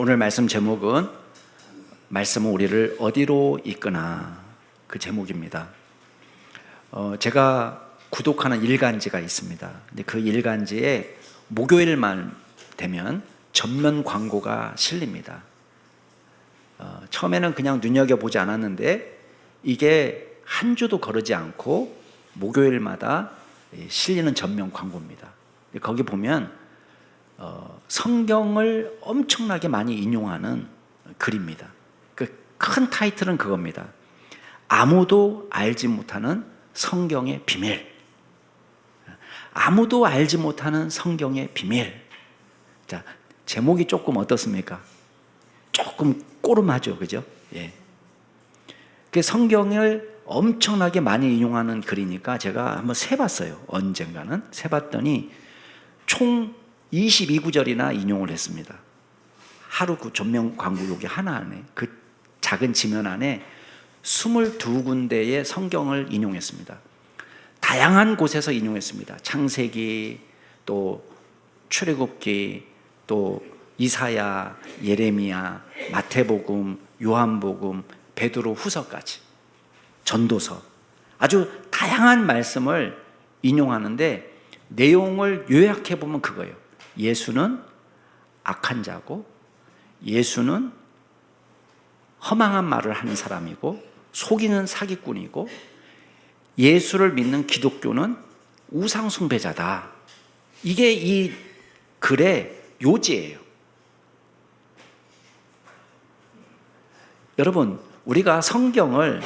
오늘 말씀 제목은 말씀은 우리를 어디로 이끄나, 그 제목입니다. 제가 구독하는 일간지가 있습니다. 근데 그 일간지에 목요일만 되면 전면 광고가 실립니다. 처음에는 그냥 눈여겨보지 않았는데 이게 한 주도 거르지 않고 목요일마다 실리는 전면 광고입니다. 거기 보면 성경을 엄청나게 많이 인용하는 글입니다. 그 큰 타이틀은 그겁니다. 아무도 알지 못하는 성경의 비밀. 아무도 알지 못하는 성경의 비밀. 자, 제목이 조금 어떻습니까? 조금 꼬름하죠, 그죠? 예. 그 성경을 엄청나게 많이 인용하는 글이니까 제가 한번 세봤어요. 언젠가는 세봤더니 총 22구절이나 인용을 했습니다. 하루 그 전면 광고 여기 하나 안에, 그 작은 지면 안에 22군데의 성경을 인용했습니다. 다양한 곳에서 인용했습니다. 창세기, 또 출애굽기, 또 이사야, 예레미야, 마태복음, 요한복음, 베드로 후서까지, 전도서, 아주 다양한 말씀을 인용하는데 내용을 요약해 보면 그거예요. 예수는 악한 자고, 예수는 허망한 말을 하는 사람이고, 속이는 사기꾼이고, 예수를 믿는 기독교는 우상숭배자다. 이게 이 글의 요지예요. 여러분, 우리가 성경을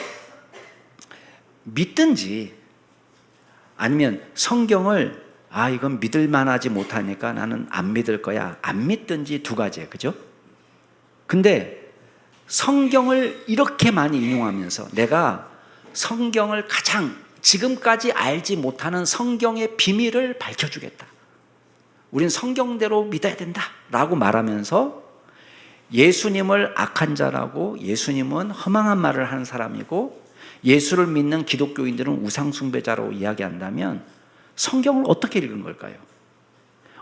믿든지 아니면 성경을 이건 믿을 만하지 못하니까 나는 안 믿을 거야, 안 믿든지 두 가지예요. 그죠? 근데 성경을 이렇게 많이 인용하면서 내가 성경을 가장 지금까지 알지 못하는 성경의 비밀을 밝혀주겠다. 우린 성경대로 믿어야 된다 라고 말하면서 예수님을 악한 자라고, 예수님은 허망한 말을 하는 사람이고, 예수를 믿는 기독교인들은 우상숭배자로 이야기한다면 성경을 어떻게 읽은 걸까요?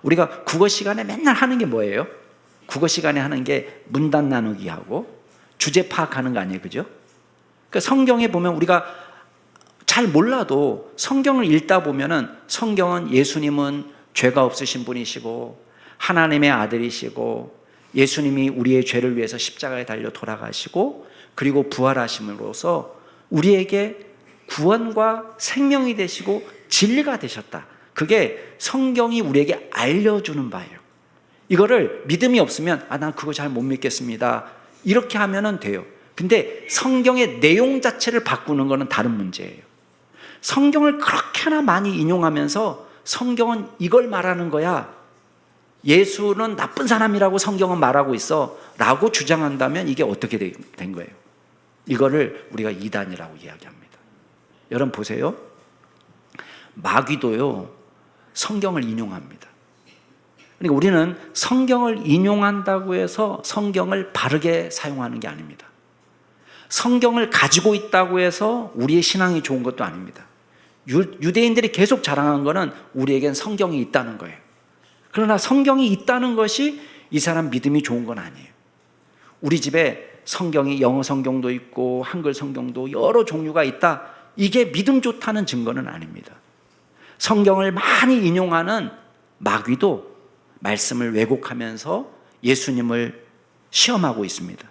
우리가 국어 시간에 맨날 하는 게 뭐예요? 국어 시간에 하는 게 문단 나누기 하고 주제 파악하는 거 아니에요, 그죠? 그러니까 성경에 보면 우리가 잘 몰라도 성경을 읽다 보면은 성경은 예수님은 죄가 없으신 분이시고 하나님의 아들이시고 예수님이 우리의 죄를 위해서 십자가에 달려 돌아가시고 그리고 부활하심으로써 우리에게 구원과 생명이 되시고 진리가 되셨다. 그게 성경이 우리에게 알려주는 바예요. 이거를 믿음이 없으면 난 그거 잘 못 믿겠습니다, 이렇게 하면 돼요. 근데 성경의 내용 자체를 바꾸는 것은 다른 문제예요. 성경을 그렇게나 많이 인용하면서 성경은 이걸 말하는 거야, 예수는 나쁜 사람이라고 성경은 말하고 있어 라고 주장한다면 이게 어떻게 된 거예요? 이거를 우리가 이단이라고 이야기합니다. 여러분 보세요. 마귀도요 성경을 인용합니다. 그러니까 우리는 성경을 인용한다고 해서 성경을 바르게 사용하는 게 아닙니다. 성경을 가지고 있다고 해서 우리의 신앙이 좋은 것도 아닙니다. 유대인들이 계속 자랑한 것은 우리에겐 성경이 있다는 거예요. 그러나 성경이 있다는 것이 이 사람 믿음이 좋은 건 아니에요. 우리 집에 성경이 영어 성경도 있고 한글 성경도 여러 종류가 있다, 이게 믿음 좋다는 증거는 아닙니다. 성경을 많이 인용하는 마귀도 말씀을 왜곡하면서 예수님을 시험하고 있습니다.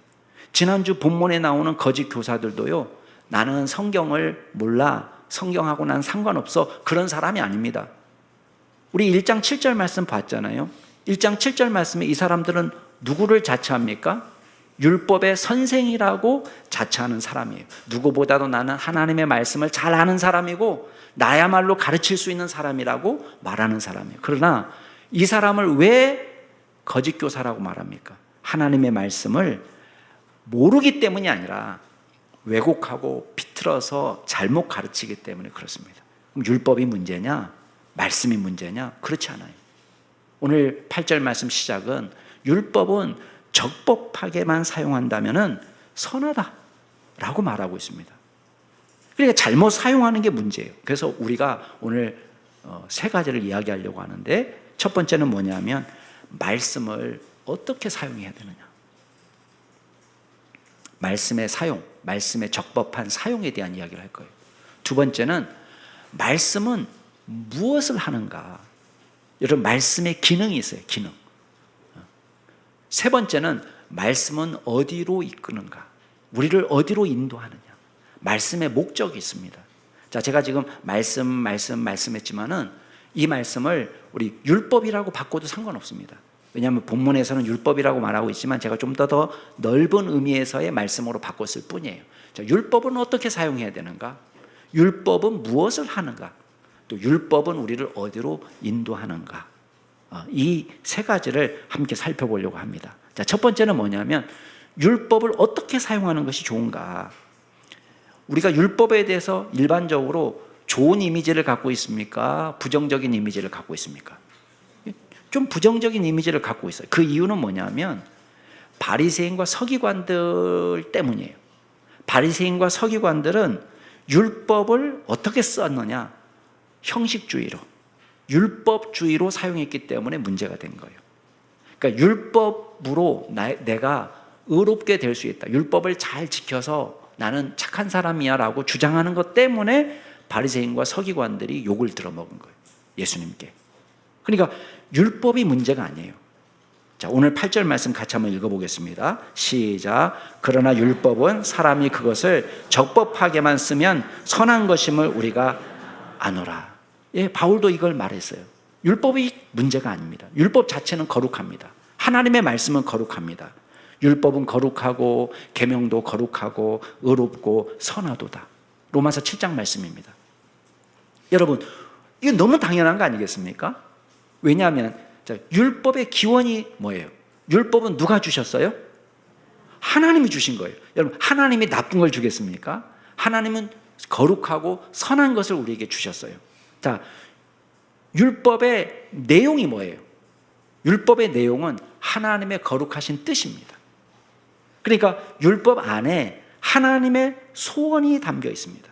지난주 본문에 나오는 거짓 교사들도요, 나는 성경을 몰라, 성경하고 난 상관없어, 그런 사람이 아닙니다. 우리 1장 7절 말씀 봤잖아요. 1장 7절 말씀에 이 사람들은 누구를 자처합니까? 율법의 선생이라고 자처하는 사람이에요. 누구보다도 나는 하나님의 말씀을 잘 아는 사람이고 나야말로 가르칠 수 있는 사람이라고 말하는 사람이에요. 그러나 이 사람을 왜 거짓 교사라고 말합니까? 하나님의 말씀을 모르기 때문이 아니라 왜곡하고 비틀어서 잘못 가르치기 때문에 그렇습니다. 그럼 율법이 문제냐? 말씀이 문제냐? 그렇지 않아요. 오늘 8절 말씀 시작은 율법은 적법하게만 사용한다면 선하다라고 말하고 있습니다. 그러니까 잘못 사용하는 게 문제예요. 그래서 우리가 오늘 세 가지를 이야기하려고 하는데, 첫 번째는 뭐냐면 말씀을 어떻게 사용해야 되느냐. 말씀의 사용, 말씀의 적법한 사용에 대한 이야기를 할 거예요. 두 번째는 말씀은 무엇을 하는가. 여러분, 말씀의 기능이 있어요. 기능. 세 번째는 말씀은 어디로 이끄는가. 우리를 어디로 인도하느냐. 말씀의 목적이 있습니다. 자, 제가 지금 말씀했지만은 이 말씀을 우리 율법이라고 바꿔도 상관없습니다. 왜냐하면 본문에서는 율법이라고 말하고 있지만 제가 좀 더 넓은 의미에서의 말씀으로 바꿨을 뿐이에요. 자, 율법은 어떻게 사용해야 되는가? 율법은 무엇을 하는가? 또 율법은 우리를 어디로 인도하는가? 이 세 가지를 함께 살펴보려고 합니다. 자, 첫 번째는 뭐냐면 율법을 어떻게 사용하는 것이 좋은가? 우리가 율법에 대해서 일반적으로 좋은 이미지를 갖고 있습니까? 부정적인 이미지를 갖고 있습니까? 좀 부정적인 이미지를 갖고 있어요. 그 이유는 뭐냐면 바리새인과 서기관들 때문이에요. 바리새인과 서기관들은 율법을 어떻게 썼느냐? 형식주의로, 율법주의로 사용했기 때문에 문제가 된 거예요. 그러니까 율법으로 내가 의롭게 될 수 있다. 율법을 잘 지켜서 나는 착한 사람이야 라고 주장하는 것 때문에 바리새인과 서기관들이 욕을 들어먹은 거예요. 예수님께. 그러니까 율법이 문제가 아니에요. 자, 오늘 8절 말씀 같이 한번 읽어보겠습니다. 시작. 그러나 율법은 사람이 그것을 적법하게만 쓰면 선한 것임을 우리가 아노라. 예, 바울도 이걸 말했어요. 율법이 문제가 아닙니다. 율법 자체는 거룩합니다. 하나님의 말씀은 거룩합니다. 율법은 거룩하고 계명도 거룩하고 의롭고 선하도다. 로마서 7장 말씀입니다. 여러분, 이거 너무 당연한 거 아니겠습니까? 왜냐하면 율법의 기원이 뭐예요? 율법은 누가 주셨어요? 하나님이 주신 거예요. 여러분, 하나님이 나쁜 걸 주겠습니까? 하나님은 거룩하고 선한 것을 우리에게 주셨어요. 자, 율법의 내용이 뭐예요? 율법의 내용은 하나님의 거룩하신 뜻입니다. 그러니까 율법 안에 하나님의 소원이 담겨 있습니다.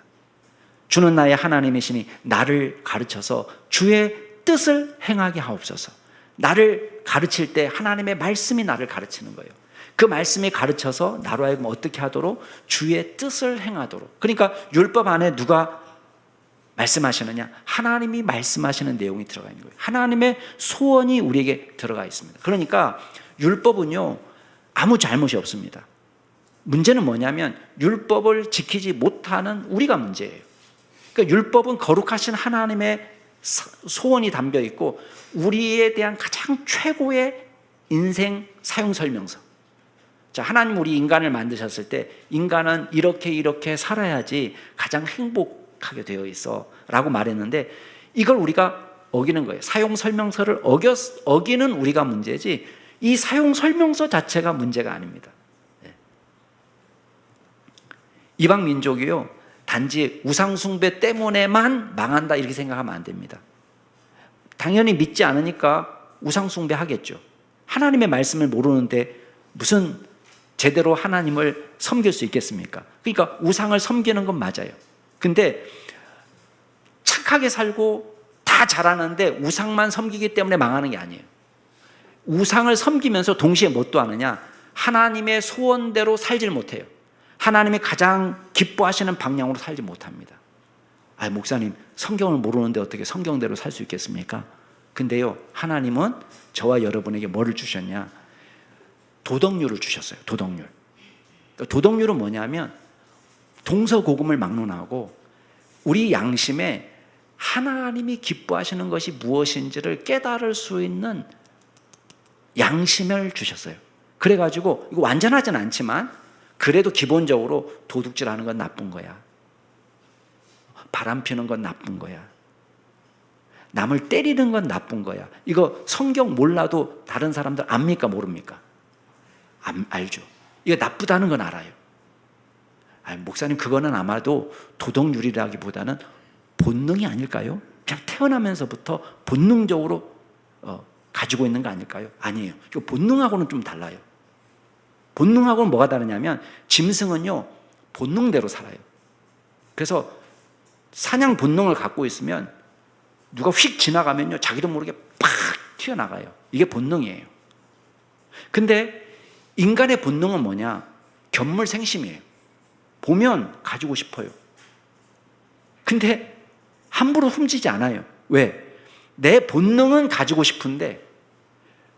주는 나의 하나님이시니 나를 가르쳐서 주의 뜻을 행하게 하옵소서. 나를 가르칠 때 하나님의 말씀이 나를 가르치는 거예요. 그 말씀이 가르쳐서 나로 하여금 어떻게 하도록? 주의 뜻을 행하도록. 그러니까 율법 안에 누가 말씀하시느냐? 하나님이 말씀하시는 내용이 들어가 있는 거예요. 하나님의 소원이 우리에게 들어가 있습니다. 그러니까 율법은요, 아무 잘못이 없습니다. 문제는 뭐냐면 율법을 지키지 못하는 우리가 문제예요. 그러니까 율법은 거룩하신 하나님의 소원이 담겨 있고 우리에 대한 가장 최고의 인생 사용 설명서. 자, 하나님 우리 인간을 만드셨을 때 인간은 이렇게 살아야지 가장 행복하게 되어 있어 라고 말했는데 이걸 우리가 어기는 거예요. 사용 설명서를 어기는 우리가 문제지 이 사용 설명서 자체가 문제가 아닙니다. 이방 민족이요, 단지 우상숭배 때문에만 망한다 이렇게 생각하면 안 됩니다. 당연히 믿지 않으니까 우상숭배 하겠죠. 하나님의 말씀을 모르는데 무슨 제대로 하나님을 섬길 수 있겠습니까? 그러니까 우상을 섬기는 건 맞아요. 근데 착하게 살고 다 잘하는데 우상만 섬기기 때문에 망하는 게 아니에요. 우상을 섬기면서 동시에 뭣도 하느냐? 하나님의 소원대로 살질 못해요. 하나님이 가장 기뻐하시는 방향으로 살지 못합니다. 아, 목사님, 성경을 모르는데 어떻게 성경대로 살 수 있겠습니까? 근데요, 하나님은 저와 여러분에게 뭐를 주셨냐? 도덕률을 주셨어요. 도덕률. 도덕률은 뭐냐면 동서고금을 막론하고 우리 양심에 하나님이 기뻐하시는 것이 무엇인지를 깨달을 수 있는 양심을 주셨어요. 그래가지고 이거 완전하진 않지만 그래도 기본적으로 도둑질하는 건 나쁜 거야. 바람 피는 건 나쁜 거야. 남을 때리는 건 나쁜 거야. 이거 성경 몰라도 다른 사람들 압니까 모릅니까? 알죠. 이거 나쁘다는 건 알아요. 목사님, 그거는 아마도 도덕률이라기보다는 본능이 아닐까요? 그냥 태어나면서부터 본능적으로 가지고 있는 거 아닐까요? 아니에요. 이거 본능하고는 좀 달라요. 본능하고는 뭐가 다르냐면 짐승은요, 본능대로 살아요. 그래서 사냥 본능을 갖고 있으면 누가 휙 지나가면요, 자기도 모르게 팍 튀어나가요. 이게 본능이에요. 근데 인간의 본능은 뭐냐? 견물생심이에요. 보면 가지고 싶어요. 근데 함부로 훔치지 않아요. 왜? 내 본능은 가지고 싶은데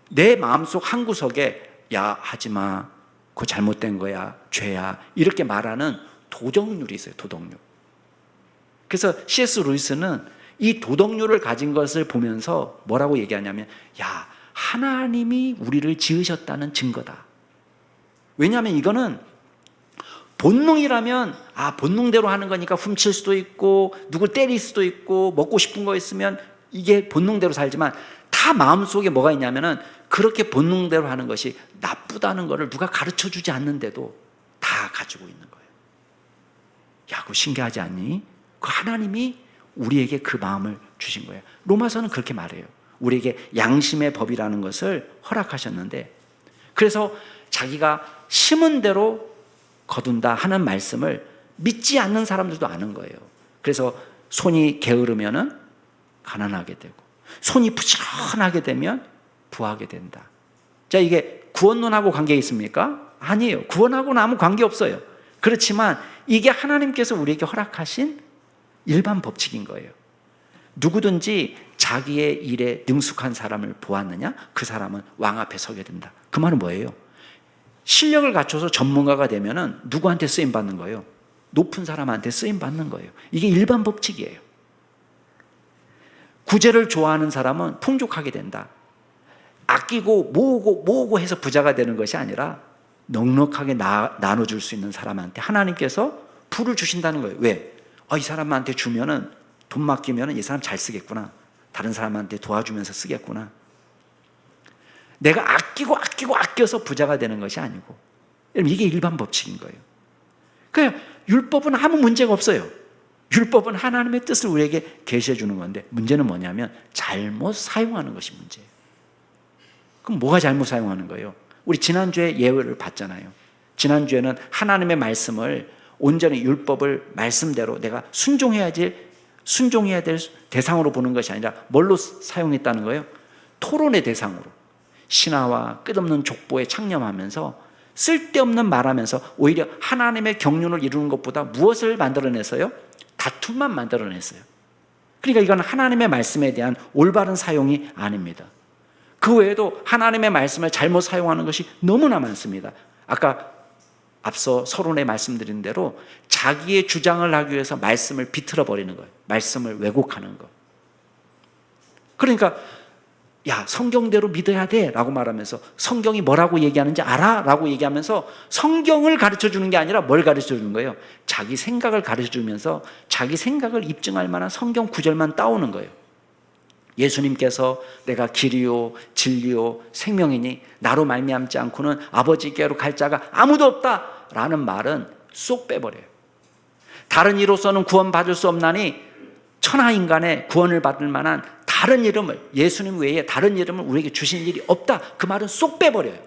내 마음속 한구석에 야, 하지마, 그거 잘못된 거야, 죄야, 이렇게 말하는 도덕률이 있어요. 도덕률. 그래서 C.S. 루이스는 이 도덕률을 가진 것을 보면서 뭐라고 얘기하냐면, 야, 하나님이 우리를 지으셨다는 증거다. 왜냐하면 이거는 본능이라면 본능대로 하는 거니까 훔칠 수도 있고 누굴 때릴 수도 있고 먹고 싶은 거 있으면 이게 본능대로 살지만, 다 마음속에 뭐가 있냐면은 그렇게 본능대로 하는 것이 나쁘다는 것을 누가 가르쳐주지 않는데도 다 가지고 있는 거예요. 야, 그거 신기하지 않니? 그 하나님이 우리에게 그 마음을 주신 거예요. 로마서는 그렇게 말해요. 우리에게 양심의 법이라는 것을 허락하셨는데, 그래서 자기가 심은 대로 거둔다 하는 말씀을 믿지 않는 사람들도 아는 거예요. 그래서 손이 게으르면은 가난하게 되고, 손이 부지런하게 되면 부하게 된다. 자, 이게 구원론하고 관계 있습니까? 아니에요. 구원하고는 아무 관계 없어요. 그렇지만 이게 하나님께서 우리에게 허락하신 일반 법칙인 거예요. 누구든지 자기의 일에 능숙한 사람을 보았느냐? 그 사람은 왕 앞에 서게 된다. 그 말은 뭐예요? 실력을 갖춰서 전문가가 되면은 누구한테 쓰임 받는 거예요? 높은 사람한테 쓰임 받는 거예요. 이게 일반 법칙이에요. 구제를 좋아하는 사람은 풍족하게 된다. 아끼고 모으고 해서 부자가 되는 것이 아니라 넉넉하게 나눠줄 수 있는 사람한테 하나님께서 부를 주신다는 거예요. 왜? 이 사람한테 주면은, 돈 맡기면은 이 사람 잘 쓰겠구나. 다른 사람한테 도와주면서 쓰겠구나. 내가 아껴서 부자가 되는 것이 아니고, 이게 일반 법칙인 거예요. 그러니까 율법은 아무 문제가 없어요. 율법은 하나님의 뜻을 우리에게 계시해 주는 건데, 문제는 뭐냐면 잘못 사용하는 것이 문제예요. 그럼 뭐가 잘못 사용하는 거예요? 우리 지난주에 예외를 봤잖아요. 지난주에는 하나님의 말씀을 온전히 율법을 말씀대로 내가 순종해야 될 대상으로 보는 것이 아니라 뭘로 사용했다는 거예요? 토론의 대상으로. 신하와 끝없는 족보에 창념하면서 쓸데없는 말하면서 오히려 하나님의 경륜을 이루는 것보다 무엇을 만들어냈어요? 다툼만 만들어냈어요. 그러니까 이건 하나님의 말씀에 대한 올바른 사용이 아닙니다. 그 외에도 하나님의 말씀을 잘못 사용하는 것이 너무나 많습니다. 아까 앞서 서론에 말씀드린 대로 자기의 주장을 하기 위해서 말씀을 비틀어 버리는 거예요. 말씀을 왜곡하는 거. 그러니까 야, 성경대로 믿어야 돼 라고 말하면서 성경이 뭐라고 얘기하는지 알아? 라고 얘기하면서 성경을 가르쳐 주는 게 아니라 뭘 가르쳐 주는 거예요? 자기 생각을 가르쳐 주면서 자기 생각을 입증할 만한 성경 구절만 따오는 거예요. 예수님께서 내가 길이요 진리요 생명이니 나로 말미암지 않고는 아버지께로 갈 자가 아무도 없다라는 말은 쏙 빼버려요. 다른 이로서는 구원받을 수 없나니 천하인간의 구원을 받을 만한 다른 이름을, 예수님 외에 다른 이름을 우리에게 주신 일이 없다. 그 말은 쏙 빼버려요.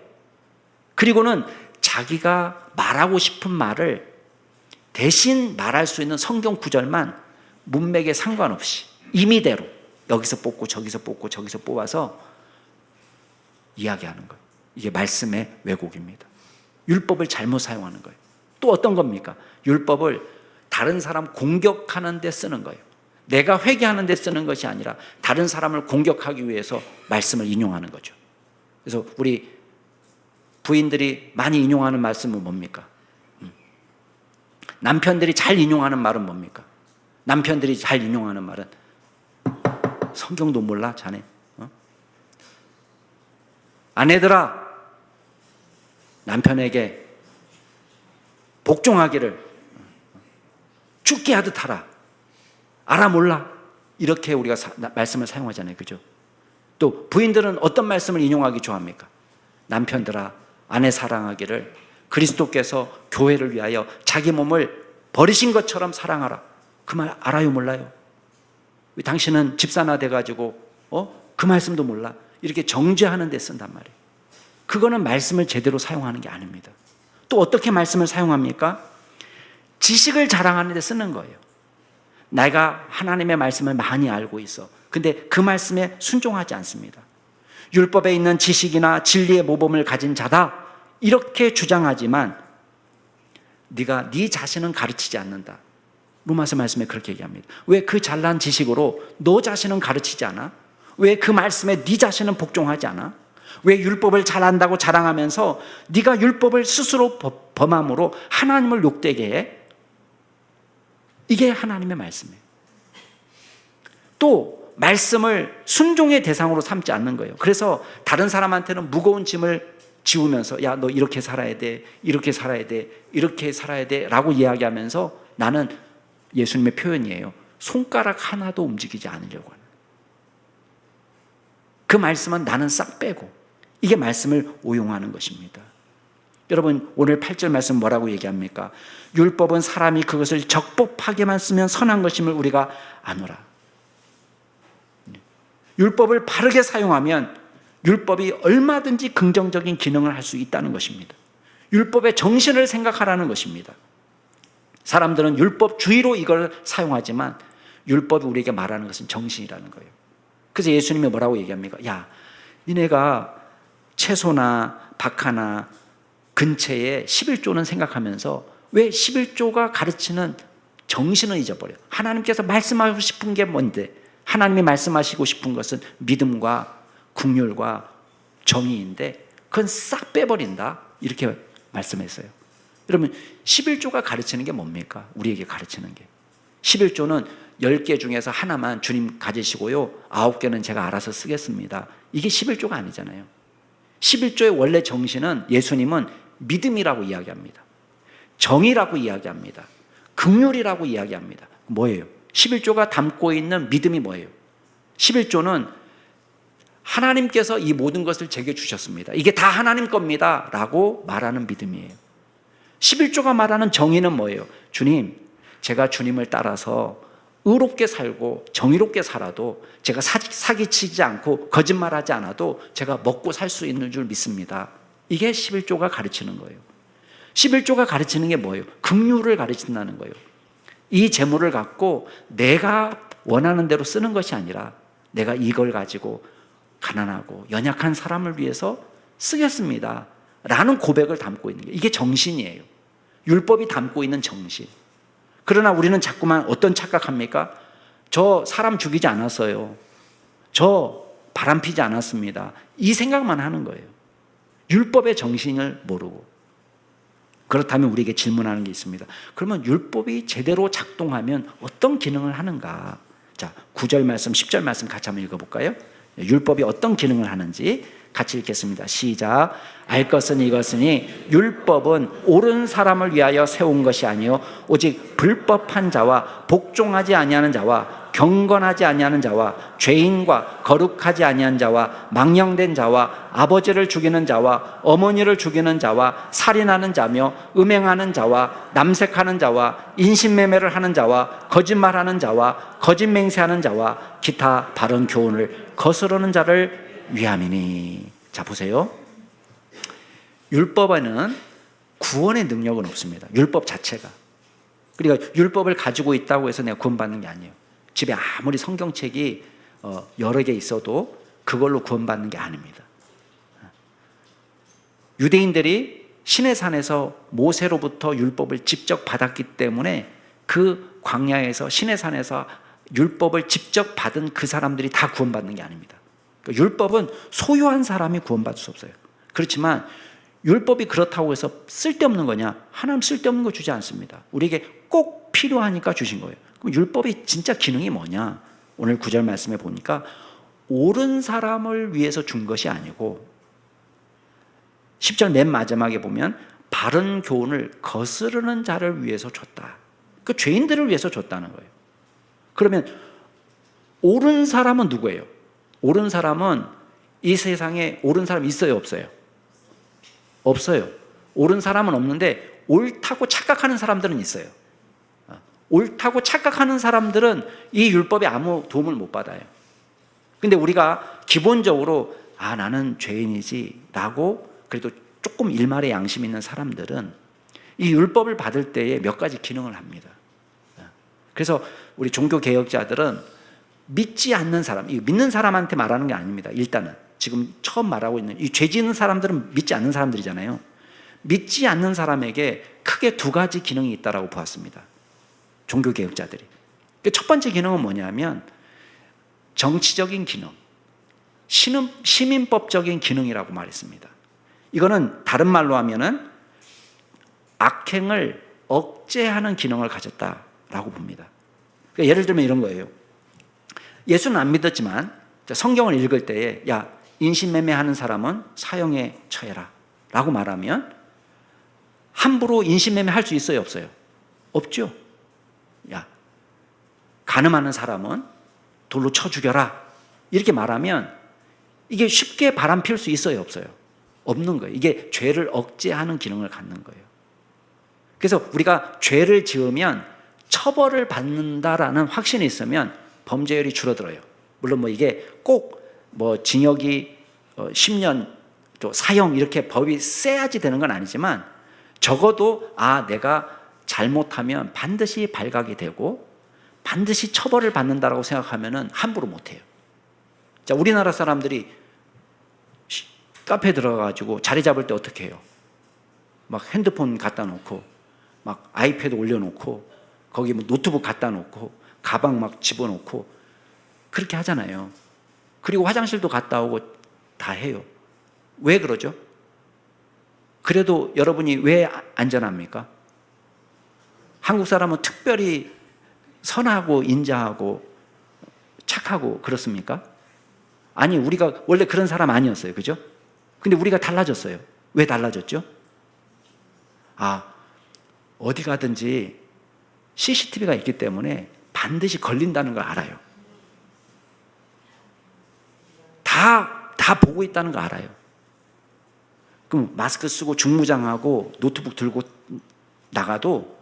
그리고는 자기가 말하고 싶은 말을 대신 말할 수 있는 성경 구절만 문맥에 상관없이 임의대로 여기서 뽑고 저기서 뽑고 저기서 뽑아서 이야기하는 거예요. 이게 말씀의 왜곡입니다. 율법을 잘못 사용하는 거예요. 또 어떤 겁니까? 율법을 다른 사람 공격하는 데 쓰는 거예요. 내가 회개하는 데 쓰는 것이 아니라 다른 사람을 공격하기 위해서 말씀을 인용하는 거죠. 그래서 우리 부인들이 많이 인용하는 말씀은 뭡니까? 남편들이 잘 인용하는 말은 뭡니까? 남편들이 잘 인용하는 말은 성경도 몰라 자네? 아내들아 남편에게 복종하기를 죽게 하듯 하라. 알아 몰라? 이렇게 우리가 말씀을 사용하잖아요. 그죠? 또 부인들은 어떤 말씀을 인용하기 좋아합니까? 남편들아 아내 사랑하기를 그리스도께서 교회를 위하여 자기 몸을 버리신 것처럼 사랑하라. 그 말 알아요 몰라요? 당신은 집사나 돼가지고 그 말씀도 몰라? 이렇게 정죄하는 데 쓴단 말이에요. 그거는 말씀을 제대로 사용하는 게 아닙니다. 또 어떻게 말씀을 사용합니까? 지식을 자랑하는 데 쓰는 거예요. 내가 하나님의 말씀을 많이 알고 있어. 근데 그 말씀에 순종하지 않습니다. 율법에 있는 지식이나 진리의 모범을 가진 자다 이렇게 주장하지만 네가 네 자신은 가르치지 않는다. 로마서 말씀에 그렇게 얘기합니다. 왜 그 잘난 지식으로 너 자신은 가르치지 않아? 왜 그 말씀에 네 자신은 복종하지 않아? 왜 율법을 잘한다고 자랑하면서 네가 율법을 스스로 범함으로 하나님을 욕되게 해? 이게 하나님의 말씀이에요. 또 말씀을 순종의 대상으로 삼지 않는 거예요. 그래서 다른 사람한테는 무거운 짐을 지우면서 야, 너 이렇게 살아야 돼, 이렇게 살아야 돼, 이렇게 살아야 돼 라고 이야기하면서 나는, 예수님의 표현이에요, 손가락 하나도 움직이지 않으려고 하는, 그 말씀은 나는 싹 빼고, 이게 말씀을 오용하는 것입니다. 여러분, 오늘 8절 말씀 뭐라고 얘기합니까? 율법은 사람이 그것을 적법하게만 쓰면 선한 것임을 우리가 아노라. 율법을 바르게 사용하면 율법이 얼마든지 긍정적인 기능을 할 수 있다는 것입니다. 율법의 정신을 생각하라는 것입니다. 사람들은 율법주의로 이걸 사용하지만 율법이 우리에게 말하는 것은 정신이라는 거예요. 그래서 예수님이 뭐라고 얘기합니까? 야, 니네가 채소나 박하나 근처에 11조는 생각하면서 왜 11조가 가르치는 정신을 잊어버려? 하나님께서 말씀하고 싶은 게 뭔데? 하나님이 말씀하시고 싶은 것은 믿음과 긍휼과 정의인데 그건 싹 빼버린다, 이렇게 말씀했어요. 여러분, 11조가 가르치는 게 뭡니까? 우리에게 가르치는 게, 11조는 10개 중에서 하나만 주님 가지시고요, 9개는 제가 알아서 쓰겠습니다, 이게 11조가 아니잖아요. 11조의 원래 정신은 예수님은 믿음이라고 이야기합니다, 정의라고 이야기합니다, 긍휼이라고 이야기합니다. 뭐예요? 11조가 담고 있는 믿음이 뭐예요? 11조는 하나님께서 이 모든 것을 제게 주셨습니다, 이게 다 하나님 겁니다 라고 말하는 믿음이에요. 11조가 말하는 정의는 뭐예요? 주님, 제가 주님을 따라서 의롭게 살고 정의롭게 살아도, 제가 사기치지 않고 거짓말하지 않아도 제가 먹고 살 수 있는 줄 믿습니다. 이게 11조가 가르치는 거예요. 11조가 가르치는 게 뭐예요? 긍휼을 가르친다는 거예요. 이 재물을 갖고 내가 원하는 대로 쓰는 것이 아니라 내가 이걸 가지고 가난하고 연약한 사람을 위해서 쓰겠습니다 라는 고백을 담고 있는 게, 이게 정신이에요. 율법이 담고 있는 정신. 그러나 우리는 자꾸만 어떤 착각합니까? 저 사람 죽이지 않았어요, 저 바람 피지 않았습니다, 이 생각만 하는 거예요. 율법의 정신을 모르고. 그렇다면 우리에게 질문하는 게 있습니다. 그러면 율법이 제대로 작동하면 어떤 기능을 하는가? 자, 9절 말씀, 10절 말씀 같이 한번 읽어볼까요? 율법이 어떤 기능을 하는지 같이 읽겠습니다. 시작. 알 것은 이것이니 율법은 옳은 사람을 위하여 세운 것이 아니요 오직 불법한 자와 복종하지 아니하는 자와 경건하지 아니하는 자와 죄인과 거룩하지 아니한 자와 망령된 자와 아버지를 죽이는 자와 어머니를 죽이는 자와 살인하는 자며 음행하는 자와 남색하는 자와 인신매매를 하는 자와 거짓말하는 자와 거짓맹세하는 자와 기타 바른 교훈을 거스르는 자를 위함이니. 자, 보세요. 율법에는 구원의 능력은 없습니다, 율법 자체가. 그러니까 율법을 가지고 있다고 해서 내가 구원받는 게 아니에요. 집에 아무리 성경책이 여러 개 있어도 그걸로 구원받는 게 아닙니다. 유대인들이 시내산에서 모세로부터 율법을 직접 받았기 때문에 그 광야에서 시내산에서 율법을 직접 받은 그 사람들이 다 구원받는 게 아닙니다. 그러니까 율법은 소유한 사람이 구원받을 수 없어요. 그렇지만 율법이 그렇다고 해서 쓸데없는 거냐? 하나님 쓸데없는 거 주지 않습니다. 우리에게 꼭 필요하니까 주신 거예요. 그럼 율법이 진짜 기능이 뭐냐? 오늘 9절 말씀에 보니까 옳은 사람을 위해서 준 것이 아니고, 10절 맨 마지막에 보면 바른 교훈을 거스르는 자를 위해서 줬다. 그 죄인들을 위해서 줬다는 거예요. 그러면 옳은 사람은 누구예요? 옳은 사람은 이 세상에 옳은 사람 있어요, 없어요? 없어요. 옳은 사람은 없는데 옳다고 착각하는 사람들은 있어요. 옳다고 착각하는 사람들은 이 율법에 아무 도움을 못 받아요. 근데 우리가 기본적으로 나는 죄인이지 라고 그래도 조금 일말의 양심 있는 사람들은 이 율법을 받을 때에 몇 가지 기능을 합니다. 그래서 우리 종교개혁자들은 믿지 않는 사람, 믿는 사람한테 말하는 게 아닙니다. 일단은 지금 처음 말하고 있는 이 죄 지는 사람들은 믿지 않는 사람들이잖아요. 믿지 않는 사람에게 크게 두 가지 기능이 있다고 보았습니다. 종교개혁자들이. 첫 번째 기능은 뭐냐면 정치적인 기능, 시민법적인 기능이라고 말했습니다. 이거는 다른 말로 하면은 악행을 억제하는 기능을 가졌다라고 봅니다. 그러니까 예를 들면 이런 거예요. 예수는 안 믿었지만 성경을 읽을 때에 야, 인신매매하는 사람은 사형에 처해라 라고 말하면 함부로 인신매매 할 수 있어요, 없어요? 없죠. 야, 간음하는 사람은 돌로 쳐 죽여라 이렇게 말하면 이게 쉽게 바람 필 수 있어요, 없어요? 없는 거예요. 이게 죄를 억제하는 기능을 갖는 거예요. 그래서 우리가 죄를 지으면 처벌을 받는다라는 확신이 있으면 범죄율이 줄어들어요. 물론 뭐 이게 꼭 뭐 징역이 10년 또 사형 이렇게 법이 세야지 되는 건 아니지만 적어도 내가 잘못하면 반드시 발각이 되고 반드시 처벌을 받는다라고 생각하면은 함부로 못 해요. 자, 우리나라 사람들이 카페에 들어가가지고 자리 잡을 때 어떻게 해요? 막 핸드폰 갖다 놓고 막 아이패드 올려놓고 거기 뭐 노트북 갖다 놓고 가방 막 집어넣고 그렇게 하잖아요. 그리고 화장실도 갔다 오고 다 해요. 왜 그러죠? 그래도 여러분이 왜 안전합니까? 한국 사람은 특별히 선하고 인자하고 착하고 그렇습니까? 아니, 우리가 원래 그런 사람 아니었어요. 그죠? 근데 우리가 달라졌어요. 왜 달라졌죠? 어디 가든지 CCTV가 있기 때문에 반드시 걸린다는 걸 알아요. 다 보고 있다는 걸 알아요. 그럼 마스크 쓰고 중무장하고 노트북 들고 나가도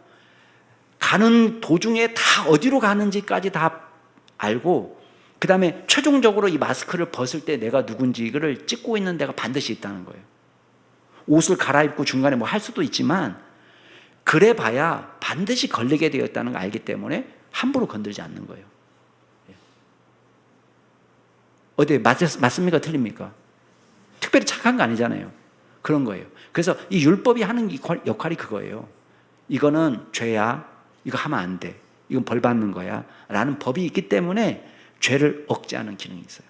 가는 도중에 다 어디로 가는지까지 다 알고 그 다음에 최종적으로 이 마스크를 벗을 때 내가 누군지를 찍고 있는 데가 반드시 있다는 거예요. 옷을 갈아입고 중간에 뭐 할 수도 있지만 그래 봐야 반드시 걸리게 되어 있다는 걸 알기 때문에 함부로 건들지 않는 거예요. 어디 맞습니까? 틀립니까? 특별히 착한 거 아니잖아요. 그런 거예요. 그래서 이 율법이 하는 역할이 그거예요. 이거는 죄야. 이거 하면 안 돼. 이건 벌 받는 거야. 라는 법이 있기 때문에 죄를 억제하는 기능이 있어요.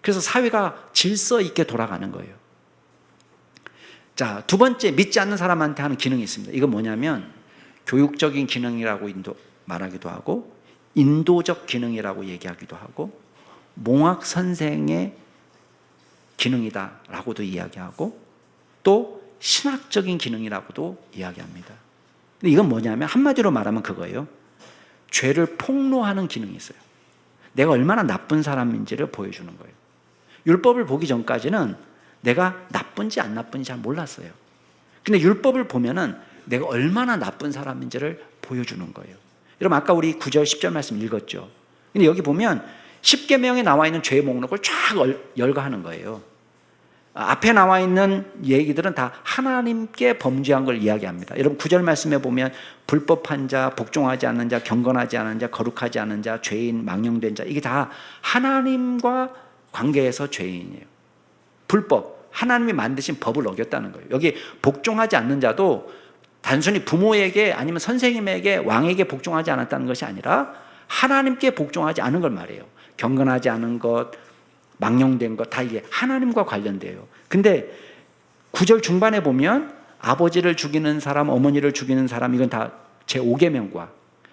그래서 사회가 질서 있게 돌아가는 거예요. 자, 두 번째, 믿지 않는 사람한테 하는 기능이 있습니다. 이건 뭐냐면 교육적인 기능이라고 말하기도 하고 인도적 기능이라고 얘기하기도 하고 몽학 선생의 기능이다라고도 이야기하고 또 신학적인 기능이라고도 이야기합니다. 근데 이건 뭐냐면 한마디로 말하면 그거예요. 죄를 폭로하는 기능이 있어요. 내가 얼마나 나쁜 사람인지를 보여주는 거예요. 율법을 보기 전까지는 내가 나쁜지 안 나쁜지 잘 몰랐어요. 근데 율법을 보면은 내가 얼마나 나쁜 사람인지를 보여주는 거예요. 여러분 아까 우리 9절 10절 말씀 읽었죠. 근데 여기 보면 10계명에 나와 있는 죄의 목록을 쫙 열거하는 거예요. 앞에 나와 있는 얘기들은 다 하나님께 범죄한 걸 이야기합니다. 여러분 9절 말씀에 보면 불법한 자, 복종하지 않는 자, 경건하지 않은 자, 거룩하지 않은 자, 죄인, 망령된 자 이게 다 하나님과 관계에서 죄인이에요. 불법, 하나님이 만드신 법을 어겼다는 거예요. 여기 복종하지 않는 자도 단순히 부모에게 아니면 선생님에게 왕에게 복종하지 않았다는 것이 아니라 하나님께 복종하지 않은 걸 말해요. 경건하지 않은 것, 망령된 것 다 이게 하나님과 관련돼요. 근데 9절 중반에 보면 아버지를 죽이는 사람, 어머니를 죽이는 사람 이건 다 제5계명과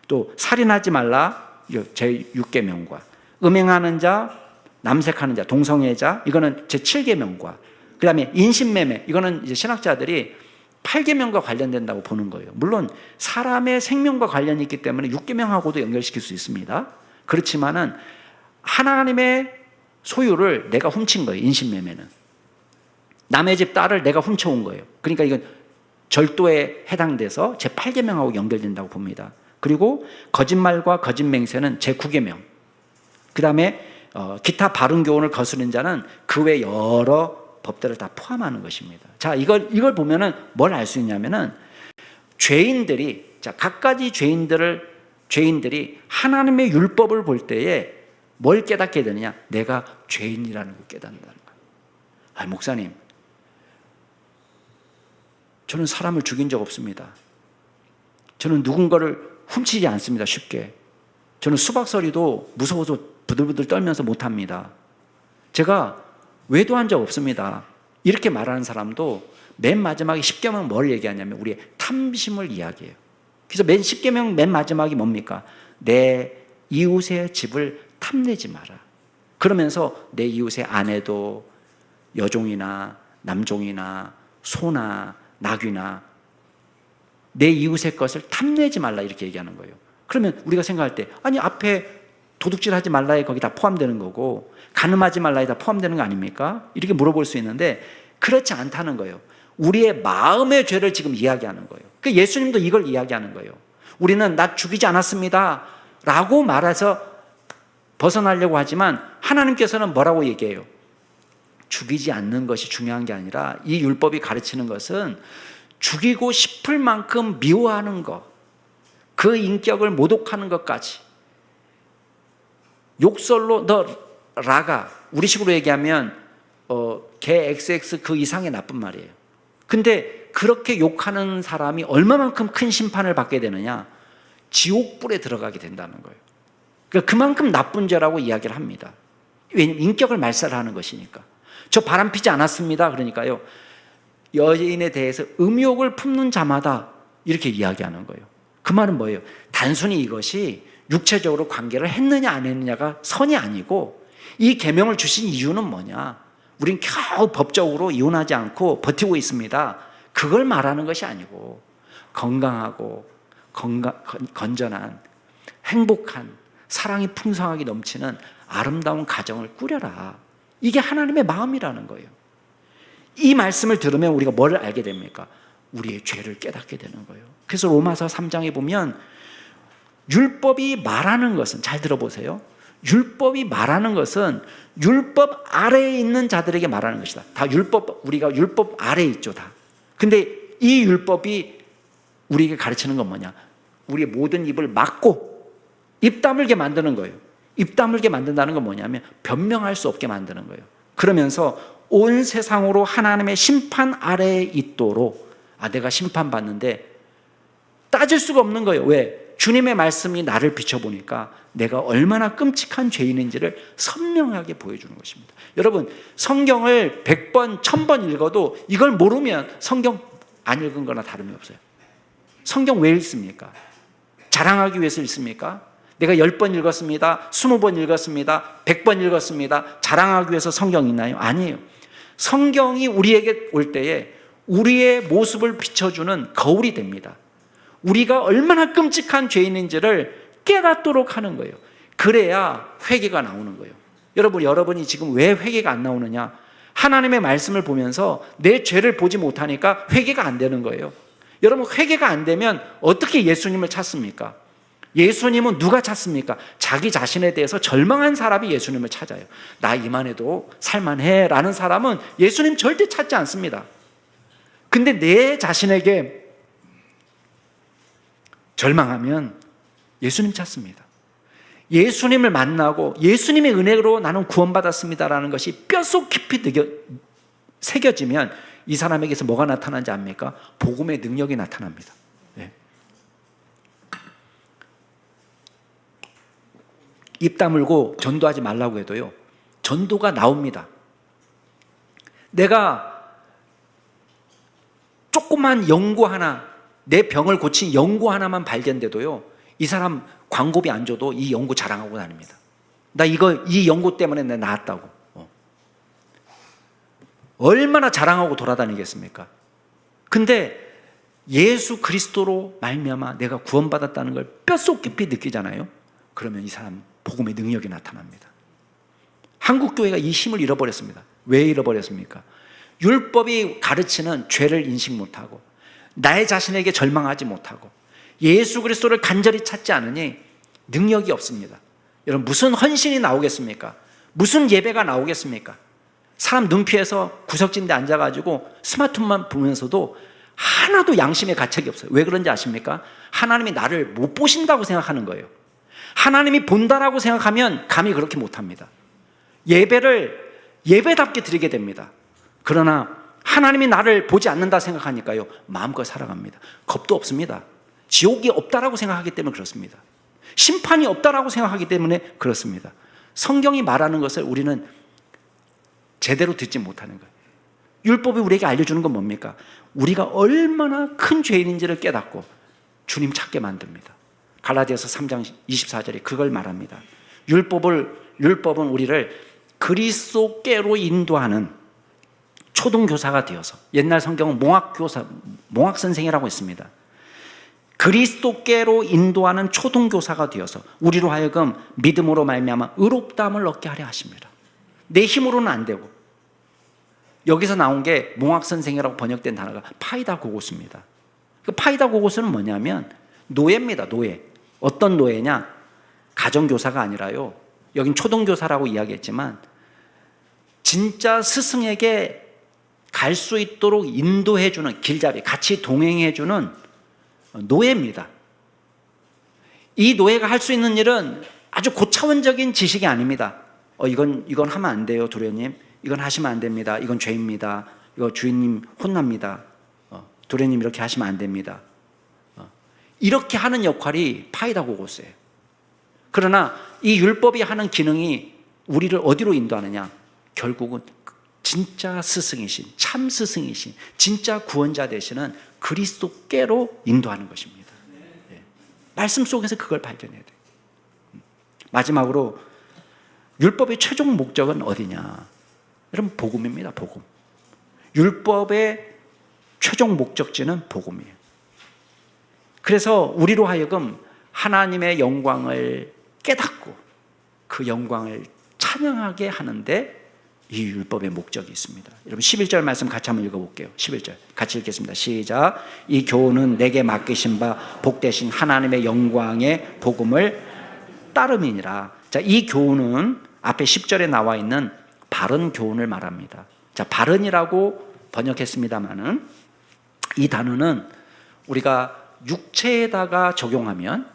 또 살인하지 말라 제6계명과 음행하는 자, 남색하는 자, 동성애자 이거는 제7계명과 그 다음에 인신매매 이거는 이제 신학자들이 8계명과 관련된다고 보는 거예요. 물론 사람의 생명과 관련이 있기 때문에 6계명하고도 연결시킬 수 있습니다. 그렇지만은 하나님의 소유를 내가 훔친 거예요. 인신매매는 남의 집 딸을 내가 훔쳐온 거예요. 그러니까 이건 절도에 해당돼서 제8계명하고 연결된다고 봅니다. 그리고 거짓말과 거짓맹세는 제9계명 그 다음에 기타 바른 교훈을 거스른 자는 그 외 여러 법들을 다 포함하는 것입니다. 자, 이걸 보면은 뭘 알 수 있냐면은 죄인들이 각가지 죄인들이 하나님의 율법을 볼 때에 뭘 깨닫게 되느냐? 내가 죄인이라는 걸 깨닫는다는 거예요. 목사님, 저는 사람을 죽인 적 없습니다. 저는 누군가를 훔치지 않습니다. 쉽게. 저는 수박서리도 무서워서 부들부들 떨면서 못합니다. 제가 외도한 적 없습니다. 이렇게 말하는 사람도 맨 마지막에 10계명은 뭘 얘기하냐면 우리의 탐심을 이야기해요. 그래서 10계명 맨 마지막이 뭡니까? 내 이웃의 집을 탐내지 마라. 그러면서 내 이웃의 아내도 여종이나 남종이나 소나 나귀나 내 이웃의 것을 탐내지 말라 이렇게 얘기하는 거예요. 그러면 우리가 생각할 때 아니 앞에 도둑질하지 말라에 거기 다 포함되는 거고 간음하지 말라에 다 포함되는 거 아닙니까? 이렇게 물어볼 수 있는데 그렇지 않다는 거예요. 우리의 마음의 죄를 지금 이야기하는 거예요. 그 예수님도 이걸 이야기하는 거예요. 우리는 나 죽이지 않았습니다 라고 말해서 벗어나려고 하지만 하나님께서는 뭐라고 얘기해요? 죽이지 않는 것이 중요한 게 아니라 이 율법이 가르치는 것은 죽이고 싶을 만큼 미워하는 것, 그 인격을 모독하는 것까지 욕설로 너 라가 우리식으로 얘기하면 개 XX 그 이상의 나쁜 말이에요. 근데 그렇게 욕하는 사람이 얼마만큼 큰 심판을 받게 되느냐? 지옥불에 들어가게 된다는 거예요. 그러니까 그만큼 나쁜 죄라고 이야기를 합니다. 왜냐하면 인격을 말살하는 것이니까. 저 바람 피지 않았습니다. 그러니까요. 여인에 대해서 음욕을 품는 자마다 이렇게 이야기하는 거예요. 그 말은 뭐예요? 단순히 이것이 육체적으로 관계를 했느냐 안 했느냐가 선이 아니고 이 계명을 주신 이유는 뭐냐? 우린 겨우 법적으로 이혼하지 않고 버티고 있습니다. 그걸 말하는 것이 아니고 건강하고 건전한 행복한 사랑이 풍성하게 넘치는 아름다운 가정을 꾸려라. 이게 하나님의 마음이라는 거예요. 이 말씀을 들으면 우리가 뭘 알게 됩니까? 우리의 죄를 깨닫게 되는 거예요. 그래서 로마서 3장에 보면 율법이 말하는 것은, 잘 들어보세요. 율법이 말하는 것은 율법 아래에 있는 자들에게 말하는 것이다. 다 우리가 율법 아래에 있죠, 다. 근데 이 율법이 우리에게 가르치는 건 뭐냐? 우리의 모든 입을 막고 입 다물게 만드는 거예요. 입 다물게 만든다는 건 뭐냐면 변명할 수 없게 만드는 거예요. 그러면서 온 세상으로 하나님의 심판 아래에 있도록 내가 심판받는데 따질 수가 없는 거예요. 왜? 주님의 말씀이 나를 비춰보니까 내가 얼마나 끔찍한 죄인인지를 선명하게 보여주는 것입니다. 여러분, 성경을 100번, 1000번 읽어도 이걸 모르면 성경 안 읽은 거나 다름이 없어요. 성경 왜 읽습니까? 자랑하기 위해서 읽습니까? 내가 10번 읽었습니다, 20번 읽었습니다, 100번 읽었습니다, 자랑하기 위해서 성경 읽나요? 아니에요. 성경이 우리에게 올 때에 우리의 모습을 비춰주는 거울이 됩니다. 우리가 얼마나 끔찍한 죄인인지를 깨닫도록 하는 거예요. 그래야 회개가 나오는 거예요. 여러분이 지금 왜 회개가 안 나오느냐? 하나님의 말씀을 보면서 내 죄를 보지 못하니까 회개가 안 되는 거예요. 여러분, 회개가 안 되면 어떻게 예수님을 찾습니까? 예수님은 누가 찾습니까? 자기 자신에 대해서 절망한 사람이 예수님을 찾아요. 나 이만해도 살만해 라는 사람은 예수님 절대 찾지 않습니다. 근데 내 자신에게 절망하면 예수님 찾습니다. 예수님을 만나고 예수님의 은혜로 나는 구원받았습니다라는 것이 뼛속 깊이 새겨지면 이 사람에게서 뭐가 나타나는지 압니까? 복음의 능력이 나타납니다. 네. 입 다물고 전도하지 말라고 해도요, 전도가 나옵니다. 내가 조그만 연고 하나, 내 병을 고친 연고 하나만 발견돼도요, 이 사람 광고비 안 줘도 이 연고 자랑하고 다닙니다. 나 이 연고 때문에 내가 나았다고. 얼마나 자랑하고 돌아다니겠습니까? 근데 예수 그리스도로 말미암아 내가 구원받았다는 걸 뼛속 깊이 느끼잖아요. 그러면 이 사람 복음의 능력이 나타납니다. 한국 교회가 이 힘을 잃어버렸습니다. 왜 잃어버렸습니까? 율법이 가르치는 죄를 인식 못하고 나의 자신에게 절망하지 못하고 예수 그리스도를 간절히 찾지 않으니 능력이 없습니다. 여러분, 무슨 헌신이 나오겠습니까? 무슨 예배가 나오겠습니까? 사람 눈피해서 구석진 데 앉아가지고 스마트폰만 보면서도 하나도 양심의 가책이 없어요. 왜 그런지 아십니까? 하나님이 나를 못 보신다고 생각하는 거예요. 하나님이 본다라고 생각하면 감히 그렇게 못합니다. 예배를 예배답게 드리게 됩니다. 그러나 하나님이 나를 보지 않는다 생각하니까요, 마음껏 살아갑니다. 겁도 없습니다. 지옥이 없다라고 생각하기 때문에 그렇습니다. 심판이 없다라고 생각하기 때문에 그렇습니다. 성경이 말하는 것을 우리는 제대로 듣지 못하는 거예요. 율법이 우리에게 알려주는 건 뭡니까? 우리가 얼마나 큰 죄인인지를 깨닫고 주님 찾게 만듭니다. 갈라디아서 3장 24절에 그걸 말합니다. 율법은 우리를 그리스도께로 인도하는 초등교사가 되어서, 옛날 성경은 몽학선생이라고 했습니다. 그리스도께로 인도하는 초등교사가 되어서 우리로 하여금 믿음으로 말미암아 의롭다함을 얻게 하려 하십니다. 내 힘으로는 안 되고, 여기서 나온 게 몽학선생이라고 번역된 단어가 파이다고고스입니다. 그 파이다고고스는 뭐냐면 노예입니다. 노예. 어떤 노예냐? 가정교사가 아니라요, 여긴 초등교사라고 이야기했지만 진짜 스승에게 갈 수 있도록 인도해주는, 길잡이, 같이 동행해주는 노예입니다. 이 노예가 할 수 있는 일은 아주 고차원적인 지식이 아닙니다. 이건 하면 안 돼요, 도련님. 이건 하시면 안 됩니다. 이건 죄입니다. 이거 주인님 혼납니다. 도련님 이렇게 하시면 안 됩니다. 이렇게 하는 역할이 파이다고고스예요. 그러나 이 율법이 하는 기능이 우리를 어디로 인도하느냐? 결국은 진짜 스승이신, 참 스승이신, 진짜 구원자 되시는 그리스도께로 인도하는 것입니다. 네. 말씀 속에서 그걸 발견해야 돼요. 마지막으로 율법의 최종 목적은 어디냐? 여러분, 복음입니다. 복음. 율법의 최종 목적지는 복음이에요. 그래서 우리로 하여금 하나님의 영광을 깨닫고 그 영광을 찬양하게 하는데 이 율법의 목적이 있습니다. 여러분 11절 말씀 같이 한번 읽어볼게요. 11절 같이 읽겠습니다. 시작. 이 교훈은 내게 맡기신 바 복되신 하나님의 영광의 복음을 따름이니라. 자, 이 교훈은 앞에 10절에 나와 있는 바른 교훈을 말합니다. 자, 바른이라고 번역했습니다마는 이 단어는 우리가 육체에다가 적용하면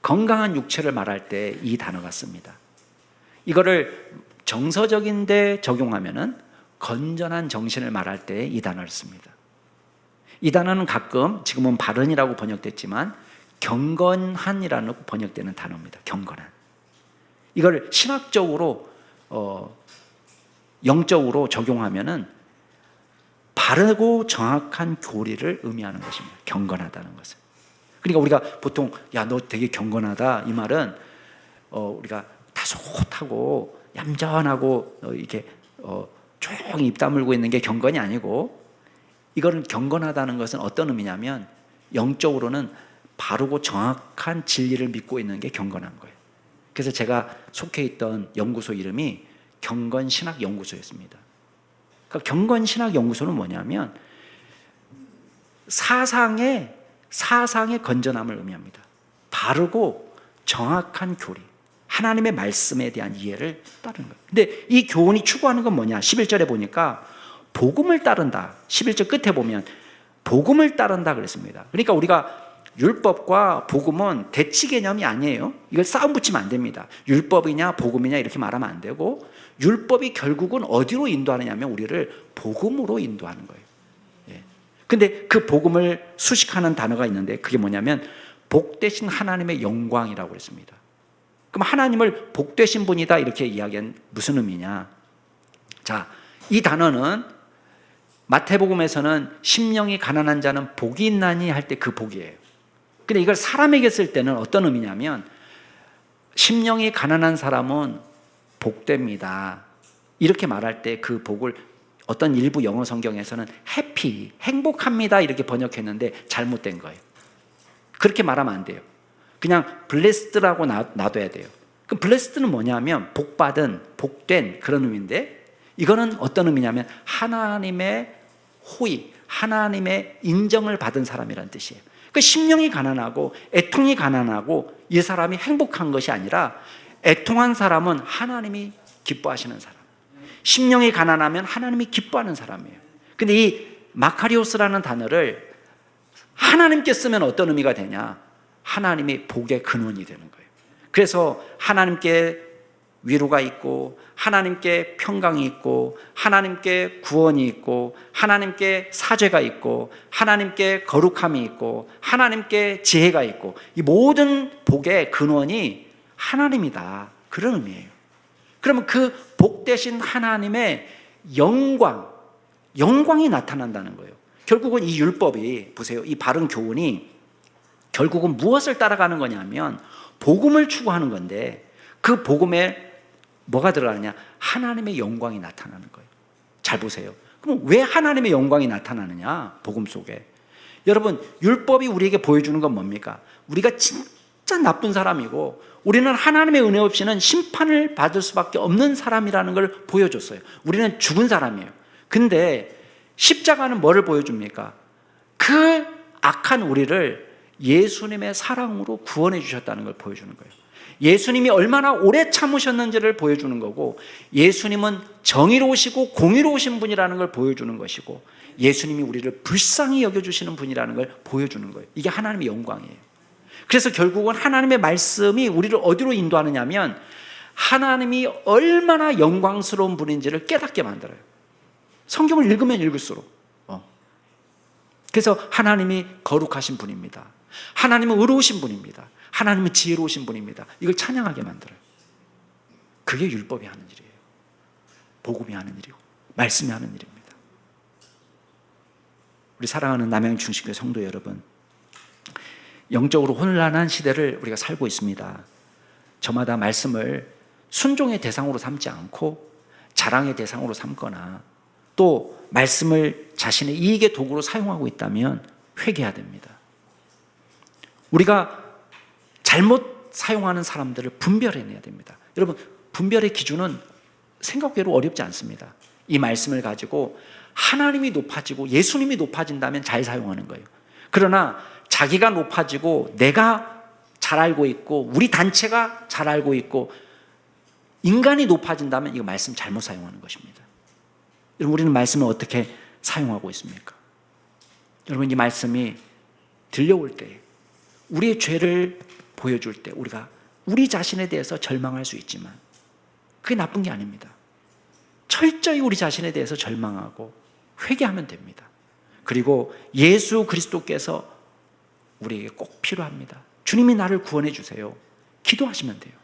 건강한 육체를 말할 때 이 단어가 씁니다. 이거를 정서적인데 적용하면은 건전한 정신을 말할 때 이 단어를 씁니다. 이 단어는 가끔 지금은 바른이라고 번역됐지만 경건한이라고 번역되는 단어입니다. 경건한. 이걸 신학적으로 영적으로 적용하면은 바르고 정확한 교리를 의미하는 것입니다. 경건하다는 것은. 그러니까 우리가 보통 야, 너 되게 경건하다, 이 말은 우리가 다소곳하고 얌전하고 이렇게 조용히 입 다물고 있는 게 경건이 아니고, 이거는 경건하다는 것은 어떤 의미냐면 영적으로는 바르고 정확한 진리를 믿고 있는 게 경건한 거예요. 그래서 제가 속해 있던 연구소 이름이 경건신학연구소였습니다. 그러니까 경건신학연구소는 뭐냐면 사상의 건전함을 의미합니다. 바르고 정확한 교리, 하나님의 말씀에 대한 이해를 따르는 거예요. 근데 이 교훈이 추구하는 건 뭐냐? 11절에 보니까 복음을 따른다. 11절 끝에 보면 복음을 따른다 그랬습니다. 그러니까 우리가 율법과 복음은 대치 개념이 아니에요. 이걸 싸움 붙이면 안 됩니다. 율법이냐 복음이냐 이렇게 말하면 안 되고, 율법이 결국은 어디로 인도하느냐면 우리를 복음으로 인도하는 거예요. 근데 그 복음을 수식하는 단어가 있는데 그게 뭐냐면 복되신 하나님의 영광이라고 그랬습니다. 그럼 하나님을 복되신 분이다 이렇게 이야기한 무슨 의미냐? 자, 이 단어는 마태복음에서는 심령이 가난한 자는 복이 있나니 할 때 그 복이에요. 근데 이걸 사람에게 쓸 때는 어떤 의미냐면 심령이 가난한 사람은 복됩니다. 이렇게 말할 때 그 복을 어떤 일부 영어 성경에서는 해피, 행복합니다 이렇게 번역했는데 잘못된 거예요. 그렇게 말하면 안 돼요. 그냥 blessed라고 놔둬야 돼요. 그럼 blessed는 뭐냐면 복받은, 복된 그런 의미인데, 이거는 어떤 의미냐면 하나님의 호의, 하나님의 인정을 받은 사람이라는 뜻이에요. 그 심령이 가난하고 애통이 가난하고 이 사람이 행복한 것이 아니라, 애통한 사람은 하나님이 기뻐하시는 사람, 심령이 가난하면 하나님이 기뻐하는 사람이에요. 근데 이 마카리오스라는 단어를 하나님께 쓰면 어떤 의미가 되냐? 하나님이 복의 근원이 되는 거예요. 그래서 하나님께 위로가 있고, 하나님께 평강이 있고, 하나님께 구원이 있고, 하나님께 사죄가 있고, 하나님께 거룩함이 있고, 하나님께 지혜가 있고, 이 모든 복의 근원이 하나님이다, 그런 의미예요. 그러면 그 복되신 하나님의 영광이 나타난다는 거예요. 결국은 이 율법이, 보세요, 이 바른 교훈이 결국은 무엇을 따라가는 거냐면 복음을 추구하는 건데, 그 복음에 뭐가 들어가느냐? 하나님의 영광이 나타나는 거예요. 잘 보세요. 그럼 왜 하나님의 영광이 나타나느냐? 복음 속에. 여러분, 율법이 우리에게 보여주는 건 뭡니까? 우리가 진짜 나쁜 사람이고, 우리는 하나님의 은혜 없이는 심판을 받을 수밖에 없는 사람이라는 걸 보여줬어요. 우리는 죽은 사람이에요. 근데 십자가는 뭐를 보여줍니까? 그 악한 우리를 예수님의 사랑으로 구원해 주셨다는 걸 보여주는 거예요. 예수님이 얼마나 오래 참으셨는지를 보여주는 거고, 예수님은 정의로우시고 공의로우신 분이라는 걸 보여주는 것이고, 예수님이 우리를 불쌍히 여겨주시는 분이라는 걸 보여주는 거예요. 이게 하나님의 영광이에요. 그래서 결국은 하나님의 말씀이 우리를 어디로 인도하느냐 하면, 하나님이 얼마나 영광스러운 분인지를 깨닫게 만들어요. 성경을 읽으면 읽을수록. 그래서 하나님이 거룩하신 분입니다. 하나님은 의로우신 분입니다. 하나님은 지혜로우신 분입니다. 이걸 찬양하게 만들어요. 그게 율법이 하는 일이에요. 복음이 하는 일이고 말씀이 하는 일입니다. 우리 사랑하는 남양중심교회 성도 여러분, 영적으로 혼란한 시대를 우리가 살고 있습니다. 저마다 말씀을 순종의 대상으로 삼지 않고 자랑의 대상으로 삼거나, 또 말씀을 자신의 이익의 도구로 사용하고 있다면 회개해야 됩니다. 우리가 잘못 사용하는 사람들을 분별해내야 됩니다. 여러분, 분별의 기준은 생각외로 어렵지 않습니다. 이 말씀을 가지고 하나님이 높아지고 예수님이 높아진다면 잘 사용하는 거예요. 그러나 자기가 높아지고 내가 잘 알고 있고 우리 단체가 잘 알고 있고 인간이 높아진다면 이거 말씀 잘못 사용하는 것입니다. 여러분, 우리는 말씀을 어떻게 사용하고 있습니까? 여러분, 이 말씀이 들려올 때, 우리의 죄를 보여줄 때 우리가 우리 자신에 대해서 절망할 수 있지만 그게 나쁜 게 아닙니다. 철저히 우리 자신에 대해서 절망하고 회개하면 됩니다. 그리고 예수 그리스도께서 우리에게 꼭 필요합니다. 주님이 나를 구원해 주세요. 기도하시면 돼요.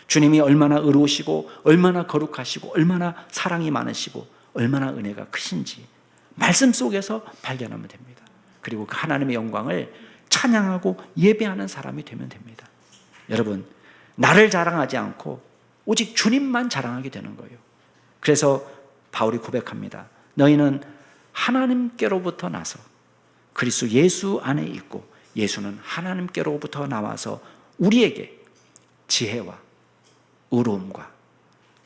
주님이 얼마나 의로우시고 얼마나 거룩하시고 얼마나 사랑이 많으시고 얼마나 은혜가 크신지 말씀 속에서 발견하면 됩니다. 그리고 그 하나님의 영광을 찬양하고 예배하는 사람이 되면 됩니다. 여러분, 나를 자랑하지 않고 오직 주님만 자랑하게 되는 거예요. 그래서 바울이 고백합니다. 너희는 하나님께로부터 나서 그리스도 예수 안에 있고 예수는 하나님께로부터 나와서 우리에게 지혜와 의로움과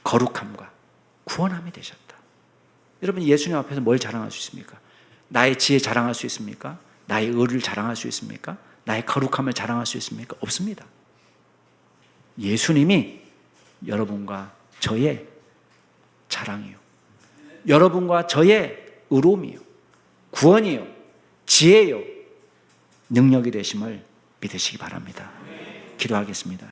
거룩함과 구원함이 되셨다. 여러분, 예수님 앞에서 뭘 자랑할 수 있습니까? 나의 지혜 자랑할 수 있습니까? 나의 의를 자랑할 수 있습니까? 나의 거룩함을 자랑할 수 있습니까? 없습니다. 예수님이 여러분과 저의 자랑이요, 여러분과 저의 의로움이요, 구원이요, 지혜요, 능력이 되심을 믿으시기 바랍니다. 기도하겠습니다.